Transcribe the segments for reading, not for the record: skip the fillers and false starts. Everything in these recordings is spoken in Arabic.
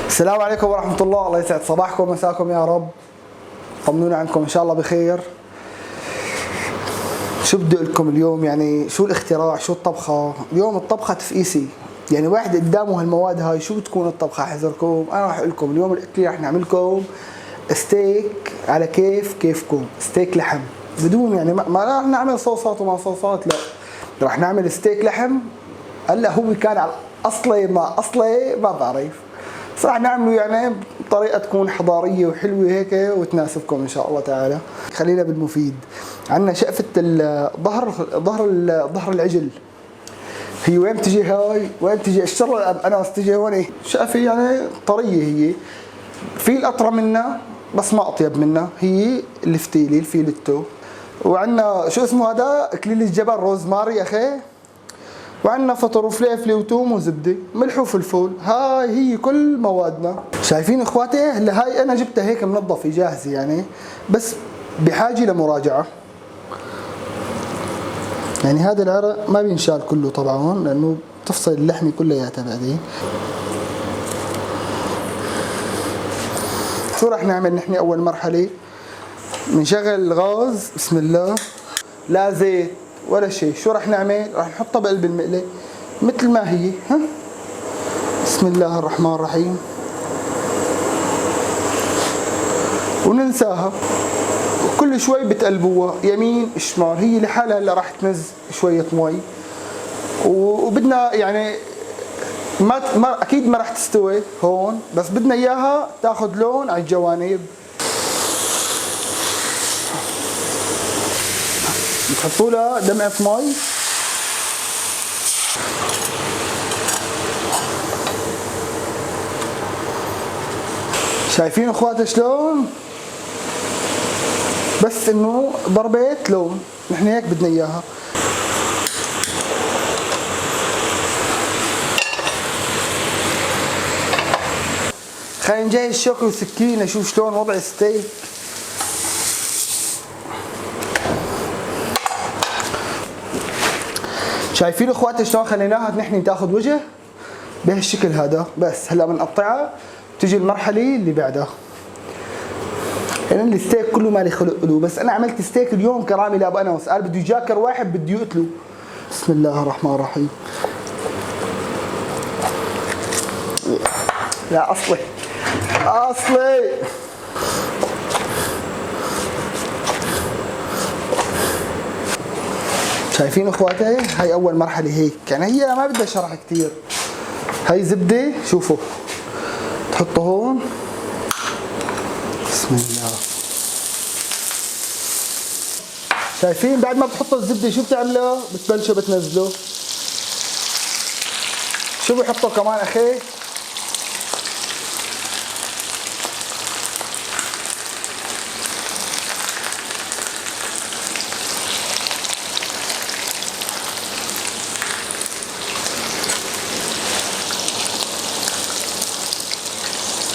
السلام عليكم ورحمة الله. الله يسعد صباحكم ومساكم يا رب. طمنونا عنكم إن شاء الله بخير. شو بدي أقول لكم اليوم؟ يعني شو الاختراع، شو الطبخة اليوم؟ الطبخة تفقيسي، يعني واحد قدامه هالمواد هاي شو بتكون الطبخة؟ حذركم أنا راح أقول لكم اليوم الأكل راح نعمل لكم ستيك على كيفكم، ستيك لحم بدون يعني ما راح نعمل صوصات وما صوصات، لا راح نعمل ستيك لحم. هلا هو كان على أصلي ما بعرف، بس راح نعمله يعني بطريقة تكون حضارية وحلوة هيك وتناسبكم إن شاء الله تعالى. خلينا بالمفيد. عندنا شقفة ظهر العجل. هي وين بتجي هاي؟ وين بتجي؟ الشغلة أنا تجي هون شقفة يعني طرية، هي في الأطرى منها بس ما أطيب منها، هي الفتيلي الفيلتو. وعندنا شو اسمه هذا؟ إكليل الجبل، روزماري أخي. وعندنا فطر وفليفلي وتوم وزبده، ملح وفلفل. هاي هي كل موادنا. شايفين اخواتي؟ هلا هاي انا جبتها هيك منظفه جاهزه يعني، بس بحاجه لمراجعه. يعني هذا العرق ما بينشال كله طبعا لانه بتفصل اللحمه كلياتها بعدين. شو راح نعمل نحن؟ اول مرحله بنشغل الغاز، بسم الله، لا زيت ولا شيء. شو راح نعمل؟ راح نحطها بقلب المقله مثل ما هي. ها، بسم الله الرحمن الرحيم، وننساها. وكل شوي بتقلبوها يمين شمال، هي لحالها هلا راح تنز شويه مي. وبدنا يعني ما اكيد ما راح تستوي هون، بس بدنا اياها تاخذ لون على الجوانب. بتحطوا لها دمعه مي. شايفين اخواتي شلون؟ بس انه ضربت لون، نحن هيك بدنا اياها. خلينا نجهز الشوكة والسكينة نشوف شلون وضع الستيك. شايفين اخواتي شلون خليناها نحن تاخذ وجه بهالشكل هذا. بس هلا بنقطعها، تجي المرحلة اللي بعدها. يعني الستيك كله مالي خلق له، بس انا عملت ستيك اليوم كرامي لابو انس، قال بده يجاكر واحد بده يقتله. بسم الله الرحمن الرحيم. لا اصلي شايفين اخواتي؟ هاي اول مرحله هيك، يعني هي ما بدها شرح كثير. هاي زبده، شوفوا تحطوا هون، بسم الله. شايفين بعد ما بتحطوا الزبده شو بتعملوا؟ بتبلشوا بتنزلوا. شو بحطوا كمان اخي؟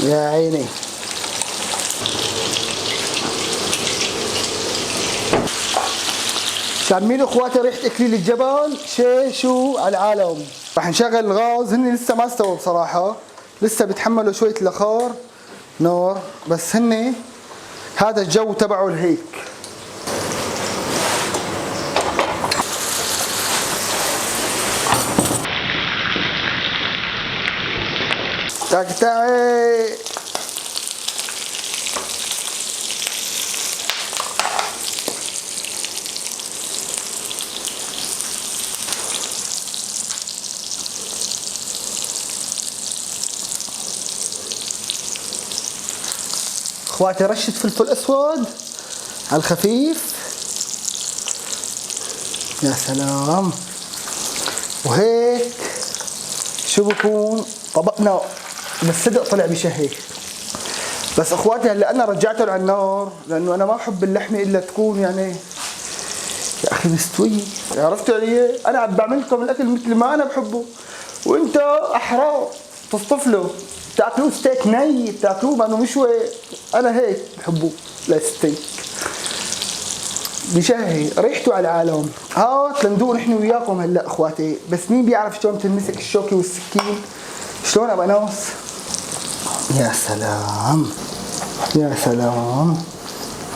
يا عيني. سامين اخواتي ريحه اكليل الجبل شو على العالم. راح نشغل الغاز، هن لسه ما استووا بصراحه، لسه بيتحملوا شويه لخار نار، بس هن هذا الجو تبعه لهيك. تعي اخواتي، رشة فلفل اسود على الخفيف. يا سلام. وهيك شو بكون طبقنا، بالصدق طلع بشهي. بس اخواتي هلا انا رجعته على النار لانه انا ما احب اللحمه الا تكون يعني يا اخي مستويه. عرفتوا علي؟ انا عم بعمل لكم الاكل مثل ما انا بحبه، وانت احرار تصطفلوا تاكلوه ستيك ني، تاكلوه ما انه مشوي. انا هيك بحبه للستيك، بشهي ريحته على العالم. هات لندوق نحن وياكم هلا اخواتي. بس مين بيعرف شلون تنمسك الشوكه والسكين؟ شلون ابو انس؟ يا سلام يا سلام.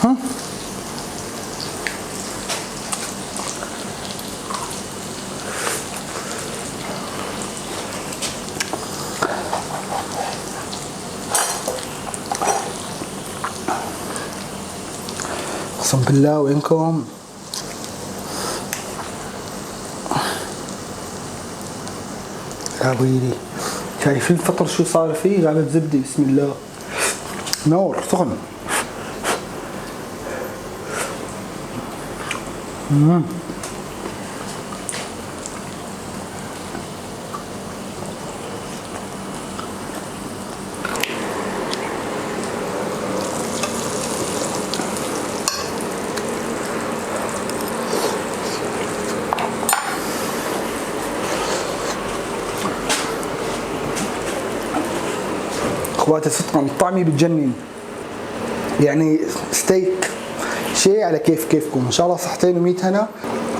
ها اقسم بالله وينكم. يا ويلي شايفين الفطر شو صار فيه؟ قامت زبدة بسم الله. نور سخن. اخواتي صدقا طعمي بتجنن، يعني ستيك شيء على كيفكم. ان شاء الله صحتين و100 هنا.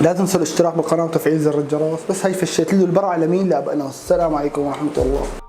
لا تنسوا الاشتراك بالقناه وتفعيل زر الجرس. بس هي فشيت له البرع لمين؟ لابو انس. السلام عليكم ورحمه الله.